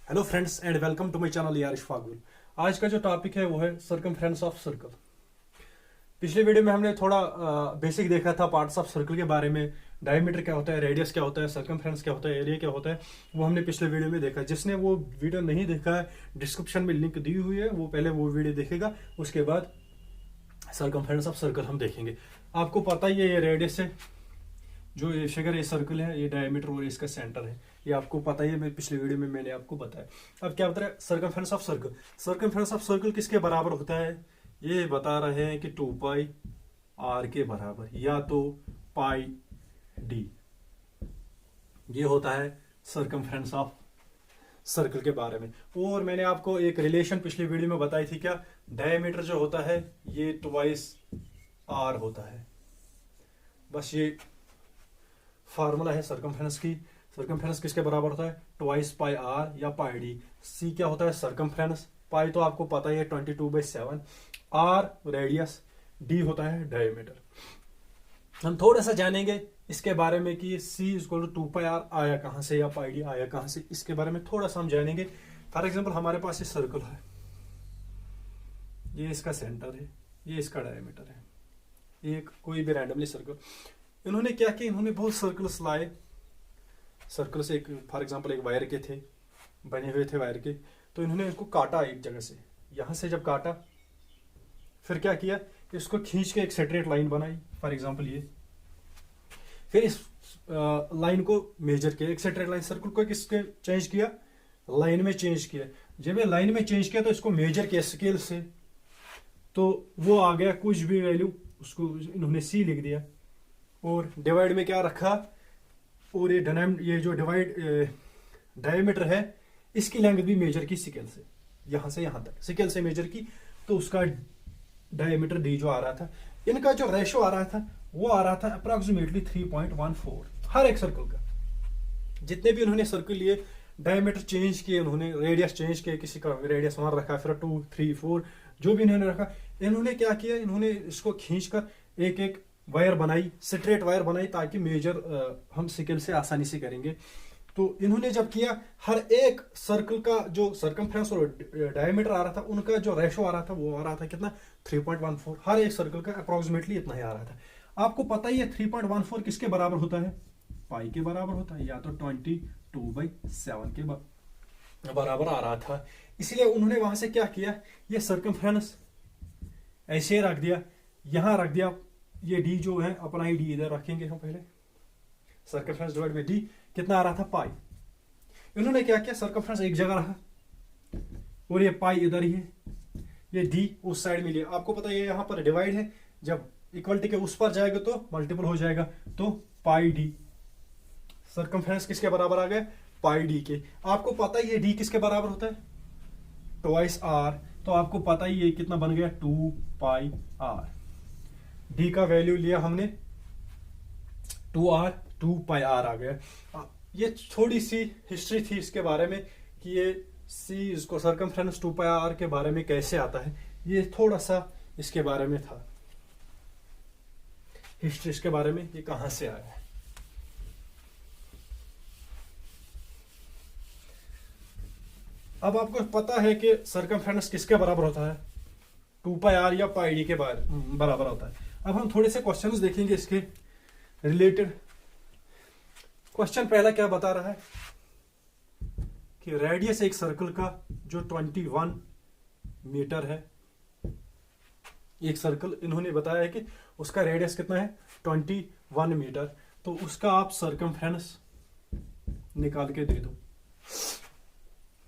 Hello friends and welcome to my channel यार इशफाकुल। आज का जो टॉपिक है वो है सर्कमफ्रेंस ऑफ सर्कल। पिछले वीडियो में हमने थोड़ा बेसिक देखा था पार्ट्स ऑफ सर्कल के बारे में। डायमीटर क्या होता है, रेडियस क्या होता है, सर्कमफ्रेंस क्या होता है, एरिया क्या होता है, वो हमने पिछले वीडियो में देखा। जिसने वो वीडियो नहीं देखा है, डिस्क्रिप्शन में लिंक दी हुई है, वो पहले वो वीडियो देखेगा। उसके बाद सर्कमफ्रेंस ऑफ सर्कल हम देखेंगे। आपको पता ही है ये रेडियस है, जो ये फिगर ये सर्कल है, ये डायमीटर और इसका सेंटर है। ये आपको पता ही है, मैं पिछले वीडियो में मैंने आपको बताया। अब क्या बता रहा है circumference of circle. Circumference of circle किसके बराबर होता है? ये बता रहे हैं कि 2 पाई आर के बराबर, या तो पाई डी। ये होता है सर्कमफ्रेंस ऑफ सर्कल के बारे में। और मैंने आपको एक रिलेशन पिछली वीडियो में बताई थी, क्या? डायमीटर जो होता है ये ट्वाइस आर होता है। बस ये फार्मूला है सर्कमफ्रेंस की। सर्कमफ्रेंस किसके बराबर होता है? ट्वाइस पाई आर या पाई डी। सी क्या होता है? सर्कमफ्रेंस। पाई तो आपको पता ही है 22/7। आर रेडियस, डी होता है डायमीटर। हम थोड़ा सा जानेंगे इसके बारे में कि सी इक्वल टू 2 पाई आर आया कहां से या पाई डी आया कहां से, इसके बारे में थोड़ा सा हम जानेंगे। फॉर एग्जाम्पल हमारे पास ये सर्कल है, ये इसका सेंटर है, ये इसका डायमीटर है, एक कोई भी रैंडमली सर्कल। इन्होंने क्या किया, इन्होंने बहुत सर्कल्स लाए। सर्कल से एक फॉर एग्जांपल एक वायर के थे, बने हुए थे वायर के, तो इन्होंने इसको काटा एक जगह से। यहां से जब काटा, फिर क्या किया, इसको खींच के एक स्ट्रेट लाइन बनाई, फॉर एग्जांपल ये। फिर इस लाइन को मेजर किया, एक स्ट्रेट लाइन। सर्कल को किसके चेंज किया? लाइन में चेंज किया। जब ये लाइन में चेंज किया तो इसको मेजर किया स्केल से, तो वो आ गया कुछ भी वैल्यू, उसको इन्होंने सी लिख दिया। और डिवाइड में क्या रखा, और ये जो डिवाइड डायमीटर है, इसकी लेंथ भी मेजर की स्केल से, यहां से यहां तक स्केल से मेजर की। तो उसका डायमीटर डी जो आ रहा था, इनका जो रेशो आ रहा था वो आ रहा था अप्रोक्सीमेटली 3.14 हर एक सर्कल का। जितने भी उन्होंने सर्कल लिए, डायमीटर चेंज किए, उन्होंने रेडियस चेंज किए, किसी का रेडियस 1 रखा, फिर 2, 3, 4 जो भी इन्होंने रखा। इन्होंने क्या किया, इन्होंने इसको खींच कर एक एक वायर बनाई, स्ट्रेट वायर बनाई, ताकि मेजर हम स्केल से आसानी से करेंगे। तो इन्होंने जब किया, हर एक सर्कल का जो सर्कमफ्रेंस और डायमीटर आ रहा था, उनका जो रेशो आ रहा था वो आ रहा था कितना? 3.14। हर एक सर्कल का अप्रोक्सीमेटली इतना ही आ रहा था। आपको पता ही है 3.14 किसके बराबर होता है? पाई के बराबर होता है, या तो 22/7 के बराबर आ रहा था। इसलिए उन्होंने वहां से क्या किया, ये सर्कमफ्रेंस ऐसे रख दिया, यहां रख दिया। ये डी जो है, अपना ही डी इधर रखेंगे हम पहले। सर्कमफ्रेंस डिवाइड में डी कितना आ रहा था? पाई। इन्होंने क्या किया, सर्कमफ्रेंस एक जगह रखा और ये पाई इधर ही है, ये डी उस साइड में लिया। आपको पता है ये यहां पर डिवाइड है, जब इक्वलिटी के उस पर जाएगा तो मल्टीपल हो जाएगा, तो पाई डी। सर्कमफ्रेंस किसके बराबर आ गया? पाई डी के। आपको पता ही है डी किसके बराबर होता है? Twice R. तो आपको पता ही है कितना बन गया? 2 पाई आर। डी का वैल्यू लिया हमने 2r, 2 पाई आर आ गया। ये थोड़ी सी हिस्ट्री थी इसके बारे में कि ये सी इसको सर्कमफ्रेंस 2 पाई आर के बारे में कैसे आता है, ये थोड़ा सा इसके बारे में था, हिस्ट्री इसके बारे में, ये कहां से आया है। अब आपको पता है कि सर्कमफ्रेंस किसके बराबर होता है? 2 पाई आर या पाई डी के बराबर होता है। अब हम थोड़े से क्वेश्चंस देखेंगे इसके रिलेटेड। क्वेश्चन पहला क्या बता रहा है कि रेडियस एक सर्कल का जो 21 मीटर है, एक सर्कल इन्होंने बताया है कि उसका रेडियस कितना है? 21 मीटर। तो उसका आप सर्कमफ्रेंस निकाल के दे दो।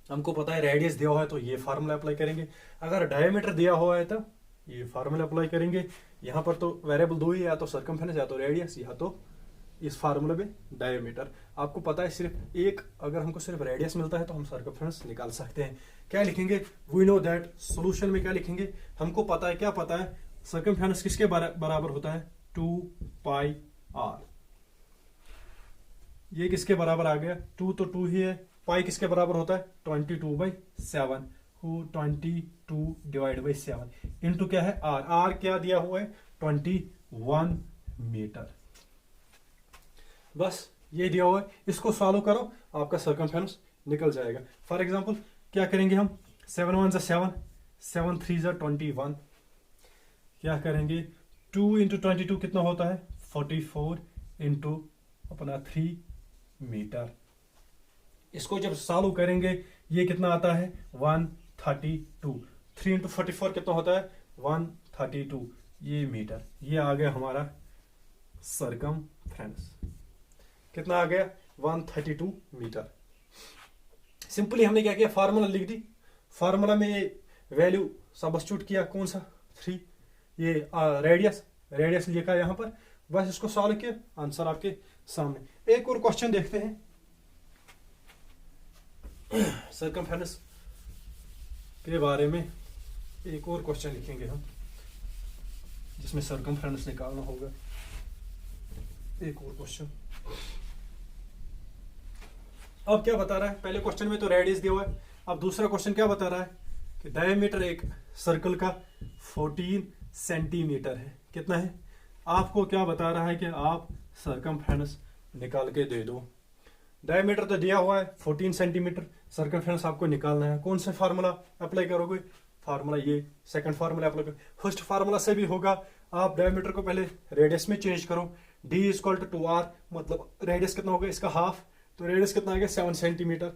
हमको पता है रेडियस दिया हुआ है तो ये फार्मूला अप्लाई करेंगे, अगर डायमीटर दिया हुआ है तो ये फार्मूला अप्लाई करेंगे। यहां पर तो वेरिएबल दो ही है, या तो सर्कमफ्रेंस या तो रेडियस, या तो इस फार्मूले में डायमीटर। आपको पता है सिर्फ एक, अगर हमको सिर्फ रेडियस मिलता है तो हम सर्कमफ्रेंस निकाल सकते हैं। क्या लिखेंगे? We know that. सोल्यूशन में क्या लिखेंगे? हमको पता है, क्या पता है, सर्कमफ्रेंस किसके बराबर होता है? 2 पाई आर। ये किसके बराबर आ गया? 2 तो 2 ही है। पाई किसके बराबर होता है? 22/7। 22 डिवाइड बाई 7 इंटू क्या है? आर। आर क्या दिया हुआ है? 21 मीटर। बस ये दिया हुआ है, इसको सॉल्व करो, आपका सर्कमफ्रेंस निकल जाएगा। फॉर एग्जाम्पल क्या करेंगे हम, 7 1 7, 7 3 21, क्या करेंगे 2 × 22 कितना होता है 44 इंटू अपना 3 मीटर। इसको जब सॉल्व करेंगे ये कितना आता है 132। 3 × 44 कितना होता है 132 ये मीटर। ये आ गया हमारा सर्कमफ्रेंस, कितना आ गया 132 मीटर। सिंपली हमने क्या किया, फार्मूला लिख दी, फार्मूला में वैल्यू सब्स्टिट्यूट किया, कौन सा 3, ये रेडियस लिखा यहाँ पर, बस इसको सॉल्व किया, आंसर आपके सामने। एक और क्वेश्चन देखते हैं सर्कमफ्रेंस के बारे में। एक और क्वेश्चन लिखेंगे हम जिसमें सर्कमफ्रेंस निकालना होगा। एक और क्वेश्चन, अब क्या बता रहा है, पहले क्वेश्चन में तो रेडियस दिया हुआ है, अब दूसरा क्वेश्चन क्या बता रहा है कि डायमीटर एक सर्कल का 14 सेंटीमीटर है। कितना है, आपको क्या बता रहा है कि आप सर्कमफ्रेंस निकाल के दे दो। डायमीटर तो दिया हुआ है 14 सेंटीमीटर, सर्कमफ्रेंस आपको निकालना है। कौन सा फार्मूला अप्लाई करोगे, फार्मूला ये सेकंड फार्मूला अप्लाई करो। फर्स्ट फार्मूला से भी होगा, आप डायमीटर को पहले रेडियस में चेंज करो, d = 2r, मतलब रेडियस कितना होगा इसका हाफ, तो रेडियस कितना आ गया 7 सेंटीमीटर।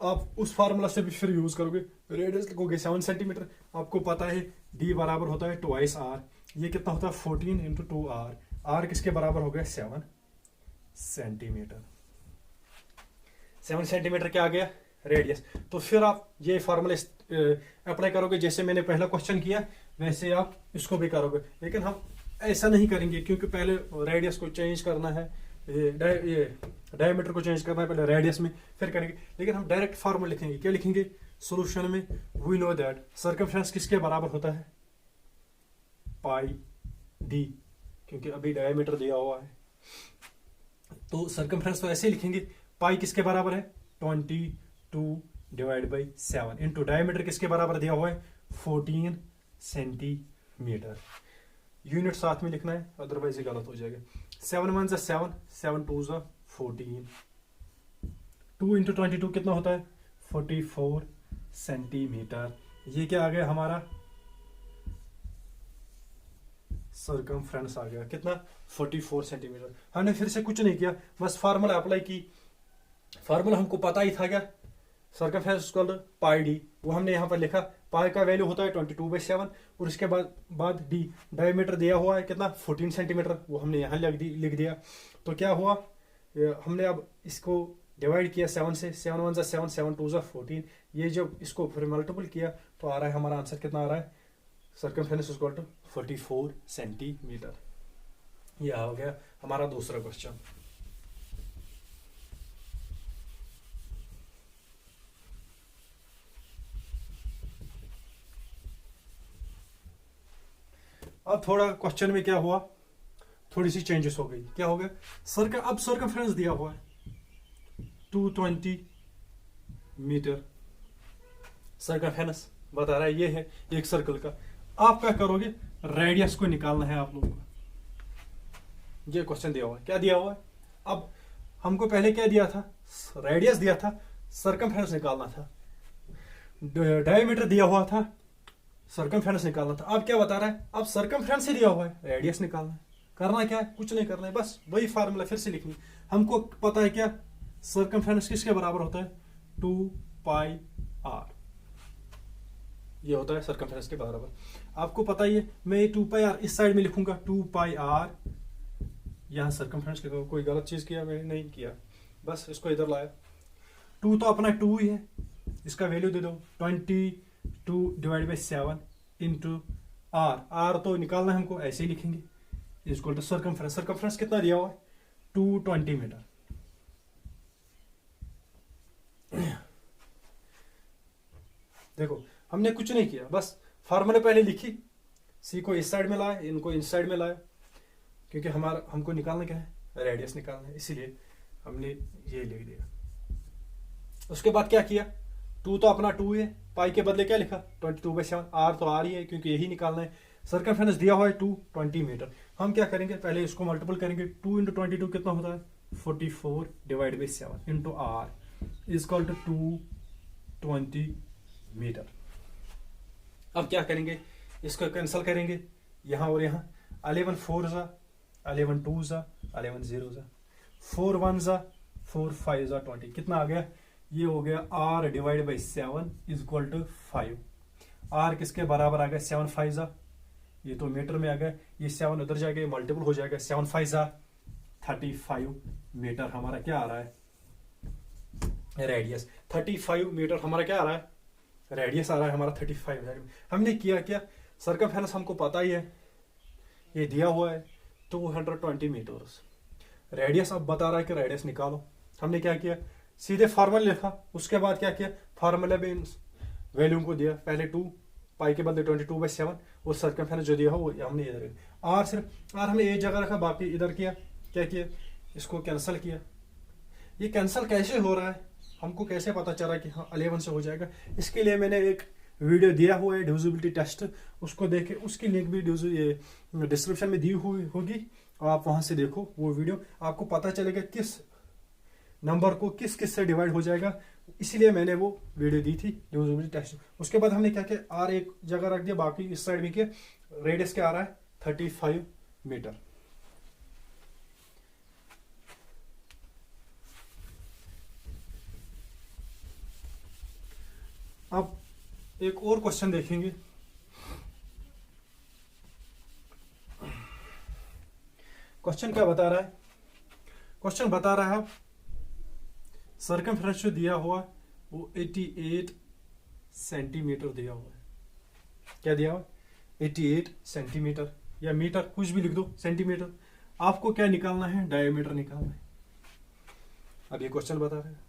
आप उस फार्मूला से भी फिर यूज करोगे, रेडियस लिखोगे 7 सेंटीमीटर, आपको पता है d बराबर होता है 2 r, ये कितना होता है 14 × 2r, r किसके बराबर हो गया 7 सेंटीमीटर। 7 सेंटीमीटर क्या आ गया रेडियस। तो फिर आप ये फार्मूला अप्लाई करोगे, जैसे मैंने पहला क्वेश्चन किया वैसे आप इसको भी करोगे, लेकिन हम ऐसा नहीं करेंगे क्योंकि पहले रेडियस को चेंज करना है, ये डायमीटर को चेंज करना है पहले रेडियस में, फिर करेंगे। लेकिन हम डायरेक्ट फार्मूला लिखेंगे, क्या लिखेंगे सॉल्यूशन में, वी नो दैट सर्कमफ्रेंस किसके बराबर होता है πd, क्योंकि अभी डायमीटर दिया हुआ है, तो सर्कमफ्रेंस तो ऐसे लिखेंगे, पाई किसके बराबर है 22/7 इंटू डायमीटर किसके बराबर दिया हुआ है 14 सेंटीमीटर। यूनिट साथ में लिखना है, अदरवाइज ये गलत हो जाएगा। 7 1 7, 7 2 14, 2 × 22 कितना होता है 44 सेंटीमीटर। ये क्या आ गया हमारा सर्कमफ्रेंस आ गया, कितना 44 सेंटीमीटर। हमने फिर से कुछ नहीं किया, बस फार्मूला अप्लाई की। फार्मूला हमको पता ही था क्या, सर्कमफ्रेंस πd, वो हमने यहाँ पर लिखा, पाई का वैल्यू होता है 22/7, और उसके बाद d डायमीटर दिया हुआ है कितना 14 सेंटीमीटर, वो हमने यहाँ लिख दिया। तो क्या हुआ, हमने अब इसको डिवाइड किया 7 से, 7 1 7, 7 2 14, ये जब इसको फिर मल्टीपल किया तो आ रहा है हमारा आंसर कितना आ रहा है सर्कमफ्रेंस = 44 सेंटीमीटर। यह हो गया हमारा दूसरा क्वेश्चन। अब थोड़ा क्वेश्चन में क्या हुआ, थोड़ी सी चेंजेस हो गई। क्या हो गया, अब सर्कमफ्रेंस दिया हुआ है 220 मीटर, सर्कमफ्रेंस बता रहा है ये है एक सर्कल का। आप क्या करोगे, रेडियस को निकालना है आप लोगों को। ये क्वेश्चन दिया हुआ है, क्या दिया हुआ है, अब हमको पहले क्या दिया था, रेडियस दिया था, सर्कमफ्रेंस निकालना था, डायमीटर दिया हुआ था, सर्कमफ्रेंस निकालना था। अब क्या बता रहा है, अब सर्कमफ्रेंस ही दिया हुआ है, रेडियस निकालना है। करना क्या है, कुछ नहीं करना है, बस वही फार्मूला फिर से लिखनी। हमको पता है क्या, सर्कमफ्रेंस किसके बराबर होता है 2πr, ये होता है सर्कमफ्रेंस के बराबर। आपको पता ही है, मैं 2πr इस साइड में लिखूंगा, 2πr यहाँ सर्कमफ्रेंस लिखूंगा। कोई गलत चीज किया मैंने, नहीं किया, बस इसको इधर लाया। 2 तो अपना 2 ही है, इसका वैल्यू दे दो 22/7 इंटू r तो निकालना है हमको, ऐसे ही लिखेंगे इसको तो सर्कमफ्रेंस। सर्कमफ्रेंस कितना दिया हुआ है 220 मीटर। देखो हमने कुछ नहीं किया, बस फार्मूले पहले लिखी, सी को इस साइड में लाया, इनको इस साइड में लाया, क्योंकि हमको निकालना क्या है, रेडियस निकालना है, इसीलिए हमने ये लिख दिया। उसके बाद क्या किया, 2 तो अपना 2 है, पाई के बदले क्या लिखा 22/7, r तो r ही है क्योंकि यही निकालना है। सर्कमफ्रेंस दिया हुआ है 220 मीटर। हम क्या करेंगे, पहले इसको मल्टीपल करेंगे, 2 × 22 कितना होता है 44/7 into r, is equal to 220 metre. अब क्या करेंगे, इसको कैंसिल करेंगे यहाँ और यहाँ। 11 4 जा 11 2 जा 11 0 जा 4 1 जा 4 5 जा 20, कितना आ गया, ये हो गया r divide by 7 is equal to 5। r किसके बराबर आ गया, 7 5 जा, ये तो मीटर में आ गया, ये 7 उधर जाएगा, मल्टीपल हो जाएगा, 7 5 जा 35 मीटर हमारा क्या आ रहा है, रेडियस। 35 मीटर हमारा क्या आ रहा है, रेडियस आ रहा है हमारा 35। हमने किया क्या, सर्कमफेरेंस हमको पता ही है, ये दिया हुआ है 220 मीटर्स। रेडियस अब बता रहा है कि रेडियस निकालो। हमने क्या किया, सीधे फार्मूला लिखा, उसके बाद क्या किया, फार्मूला में वैल्यू को दिया, पहले 2 पाई के बदले 22/7 और सर्कमफेरेंस जो दिया हो वो हमने इधर आर, सिर्फ आर हमने एक जगह रखा, बाकी इधर किया, क्या किया, इसको कैंसिल किया। ये कैंसिल कैसे हो रहा है, हमको कैसे पता चला कि हाँ 11 से हो जाएगा, इसके लिए मैंने एक वीडियो दिया हुआ है डिविजिबिलिटी टेस्ट, उसको देखे, उसकी लिंक भी डिस्क्रिप्शन में दी हुई होगी, आप वहां से देखो वो वीडियो, आपको पता चलेगा किस नंबर को किस किस से डिवाइड हो जाएगा, इसीलिए मैंने वो वीडियो दी थी डिविजिबिलिटी टेस्ट। उसके बाद हमने क्या किया, आर एक जगह रख दिया, बाकी इस साइड भी किया, रेडियस क्या आ रहा है 35 मीटर। अब एक और क्वेश्चन देखेंगे, क्वेश्चन क्या बता रहा है, क्वेश्चन बता रहा है सर्कमफेरेंस जो दिया हुआ वो 88 सेंटीमीटर दिया हुआ है। क्या दिया हुआ, 88 सेंटीमीटर या मीटर, कुछ भी लिख दो, सेंटीमीटर। आपको क्या निकालना है, डायमीटर निकालना है। अब ये क्वेश्चन बता रहे हैं,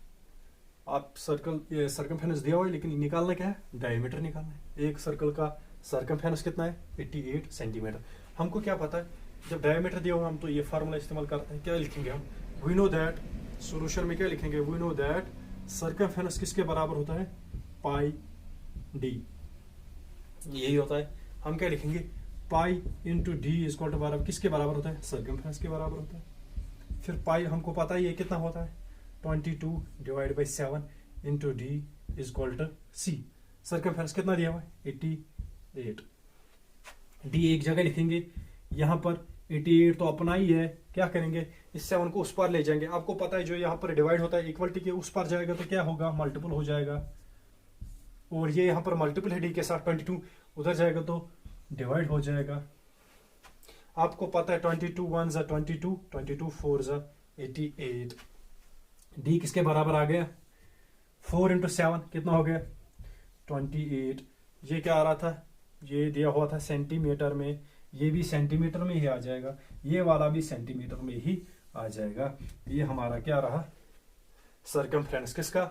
आप सर्कमफेरेंस दिया हुआ है, लेकिन निकालना क्या है, डायमीटर निकालना है। एक सर्कल का सर्कमफेरेंस कितना है, 88 सेंटीमीटर। हमको क्या पता है, जब डायमीटर दिया हुआ हम तो ये फार्मूला इस्तेमाल करते हैं, क्या लिखेंगे हम, वी नो दैट, सोल्यूशन में क्या लिखेंगे, वी नो दैट सर्कमफेरेंस किसके बराबर होता है, पाई डी, यही होता है। हम क्या लिखेंगे, pi into D is equal to बराबर किसके बराबर होता है, सर्कमफेरेंस के बराबर होता है। फिर पाई हमको पता है ये कितना होता है, 22 divide by 7 into D is equal to C. Circumference कितना दिया हुआ है, 88। डी एक जगह लिखेंगे, यहाँ पर 88 तो अपना ही है, क्या करेंगे, इस 7 को उस पार ले जाएंगे। आपको पता है जो यहाँ पर डिवाइड होता है इक्वलिटी के उस पार जाएगा तो क्या होगा, मल्टीपल हो जाएगा, और ये यहाँ पर मल्टीपल है डी के साथ, 22 उधर जाएगा तो डिवाइड हो जाएगा। आपको पता है 22 1 जा 22, 22 4 जा 88। डी किसके बराबर आ गया, 4 इंटू 7 कितना हो गया, 28। ये क्या आ रहा था, ये दिया हुआ था सेंटीमीटर में, ये भी सेंटीमीटर में ही आ जाएगा, ये वाला भी सेंटीमीटर में ही आ जाएगा। ये हमारा क्या रहा, सर्कमफ्रेंस किसका,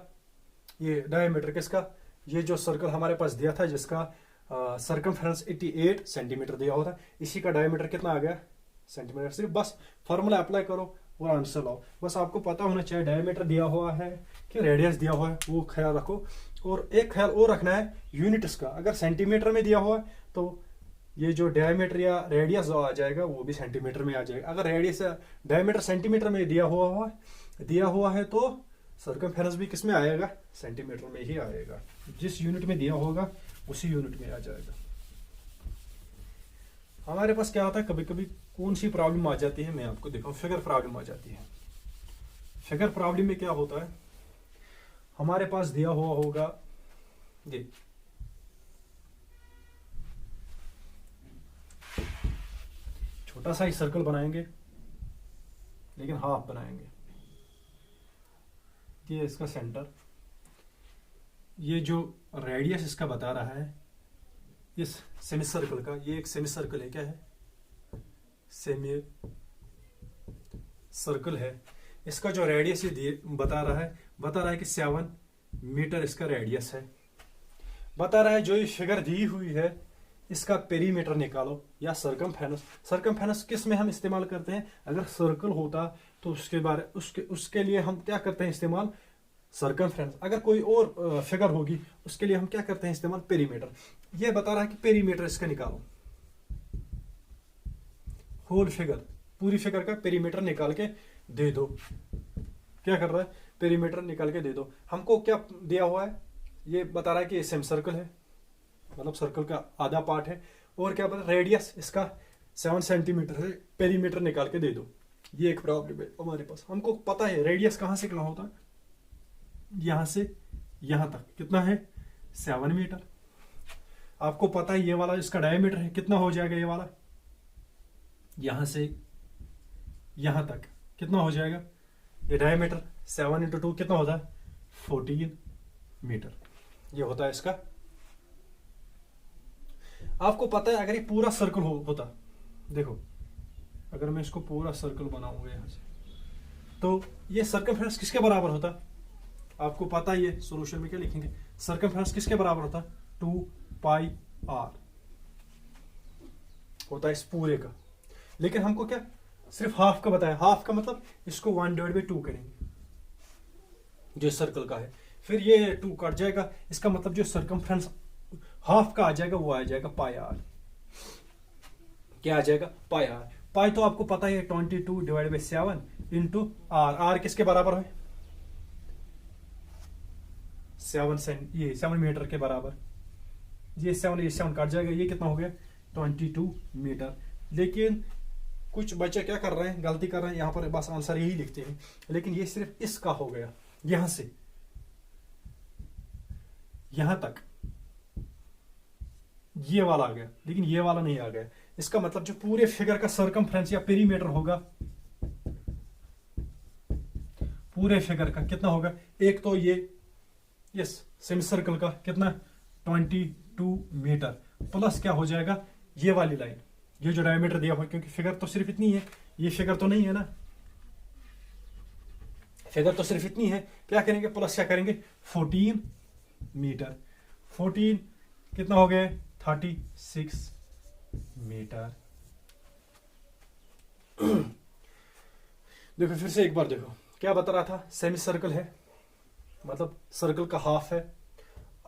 ये डायमीटर किसका, ये जो सर्कल हमारे पास दिया था जिसका सर्कमफ्रेंस 88 सेंटीमीटर दिया हुआ था, इसी का डायमीटर कितना आ गया, सेंटीमीटर। सिर्फ बस फॉर्मूला अप्लाई करो और आंसर लाओ। बस आपको पता होना चाहिए डायमीटर दिया हुआ है कि रेडियस दिया हुआ है, वो ख्याल रखो। और एक ख्याल और रखना है यूनिट्स का, अगर सेंटीमीटर में दिया हुआ है तो ये जो डायमीटर या रेडियस जो आ जाएगा वो भी सेंटीमीटर में आ जाएगा। अगर रेडियस या डायमीटर सेंटीमीटर में दिया हुआ है तो सर्कमफेरेंस भी किस में आएगा, सेंटीमीटर में ही आएगा। जिस यूनिट में दिया होगा उसी यूनिट में आ जाएगा। हमारे पास क्या होता है, कभी कभी कौन सी प्रॉब्लम आ जाती है, मैं आपको दिखाऊं, फिगर प्रॉब्लम आ जाती है। फिगर प्रॉब्लम में क्या होता है, हमारे पास दिया हुआ होगा ये छोटा सा ही सर्कल बनाएंगे, लेकिन हाफ बनाएंगे। ये इसका सेंटर, ये जो रेडियस इसका बता रहा है इस सेमी सर्कल का, ये एक सेमी सर्कल है, क्या है, सेमी सर्कल है। इसका जो रेडियस ये बता रहा है कि 7 मीटर इसका रेडियस है। बता रहा है जो ये फिगर दी हुई है इसका पेरीमीटर निकालो या सर्कमफेरेंस। सर्कमफेरेंस किस में हम इस्तेमाल करते हैं, अगर सर्कल होता तो उसके लिए हम क्या करते हैं इस्तेमाल, सर्कमफेरेंस। अगर कोई और फिगर होगी उसके लिए हम क्या करते हैं इस्तेमाल, पेरीमीटर। ये बता रहा है कि पेरीमीटर इसका निकालो, होल फिगर, पूरी फिगर का पेरीमीटर निकाल के दे दो। क्या कर रहा है, पेरीमीटर निकाल के दे दो। हमको क्या दिया हुआ है, ये बता रहा है कि सेम सर्कल है, मतलब सर्कल का आधा पार्ट है, और क्या बता रेडियस इसका 7 सेंटीमीटर है, पेरीमीटर निकाल के दे दो। ये एक प्रॉब्लम है हमारे पास। हमको पता है रेडियस कहाँ से कहाँ होता है, यहां से यहां तक कितना है 7 मीटर। आपको पता है ये वाला इसका डायमीटर है, कितना हो जाएगा ये वाला, यहां से यहां तक कितना हो जाएगा ये डायमीटर, 7 × 2 कितना होता है 14 मीटर, ये होता है इसका। आपको पता है अगर ये पूरा सर्कल होता, देखो अगर मैं इसको पूरा सर्कल बनाऊंगा यहां से, तो ये सर्कमफेरेंस किसके बराबर होता, आपको पता है ये सॉल्यूशन में क्या लिखेंगे, सर्कमफेरेंस किसके बराबर होता 2πr होता है इस पूरे का। लेकिन हमको क्या सिर्फ हाफ का बताया, हाफ का मतलब इसको 1/2 करेंगे जो सर्कल का है, फिर ये 2 कट जाएगा, इसका मतलब जो सर्कमफेरेंस हाफ का आ जाएगा वो आ जाएगा πr। क्या आ जाएगा πr। पाई तो आपको पता है 22/7 इंटू r, r किसके बराबर है 7 मीटर के बराबर। ये 7 कट जाएगा, ये कितना हो गया 22 मीटर। लेकिन कुछ बच्चे क्या कर रहे हैं, गलती कर रहे हैं, यहां पर बस आंसर यही लिखते हैं, लेकिन ये सिर्फ इसका हो गया, यहां से यहां तक ये वाला आ गया, लेकिन ये वाला नहीं आ गया। इसका मतलब जो पूरे फिगर का सर्कमफ्रेंस या पेरीमीटर होगा, पूरे फिगर का कितना होगा, एक तो ये यस सेमी सर्कल का कितना 22 मीटर, प्लस क्या हो जाएगा ये वाली लाइन, ये जो डायमीटर दिया हुआ, क्योंकि फिगर तो सिर्फ इतनी है, ये फिगर तो नहीं है ना, फिगर तो सिर्फ इतनी है, क्या करेंगे प्लस क्या करेंगे 14 मीटर, 14 कितना हो गया 36 मीटर। देखो फिर से एक बार देखो, क्या बता रहा था, सेमी सर्कल है मतलब सर्कल का हाफ है,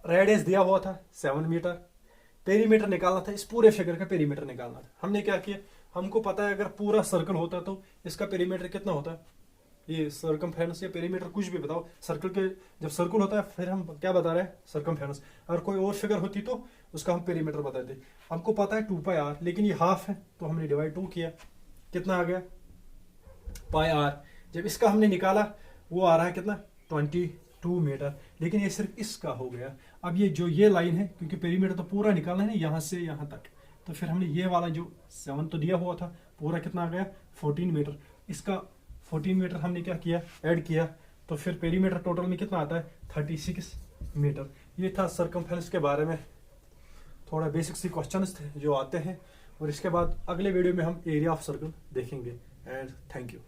रेडियस दिया हुआ था 7 मीटर, पेरीमीटर निकालना था, इस पूरे फिगर का पेरीमीटर निकालना था। हमने क्या किया, हमको पता है अगर पूरा सर्कल होता तो इसका पेरीमीटर कितना होता है, ये सर्कमफेरेंस या पेरीमीटर कुछ भी बताओ, सर्कल के जब सर्कल होता है फिर हम क्या बता रहे हैं सर्कमफेरेंस, अगर कोई और फिगर होती तो उसका हम पेरीमीटर बताते। हमको पता है 2πr, लेकिन ये हाफ है तो हमने डिवाइड 2 किया, कितना आ गया πr। जब इसका हमने निकाला वो आ रहा है कितना 22 मीटर, लेकिन ये सिर्फ इसका हो गया। अब ये जो ये लाइन है, क्योंकि पेरीमीटर तो पूरा निकालना है ना यहाँ से यहाँ तक, तो फिर हमने ये वाला जो 7 तो दिया हुआ था पूरा कितना आ गया 14 मीटर, इसका 14 मीटर हमने क्या किया ऐड किया, तो फिर पेरीमीटर टोटल में कितना आता है 36 मीटर। ये था सर्कमफेरेंस के बारे में थोड़ा बेसिक सी क्वेश्चंस थे जो आते हैं, और इसके बाद अगले वीडियो में हम एरिया ऑफ सर्कल देखेंगे। And thank you.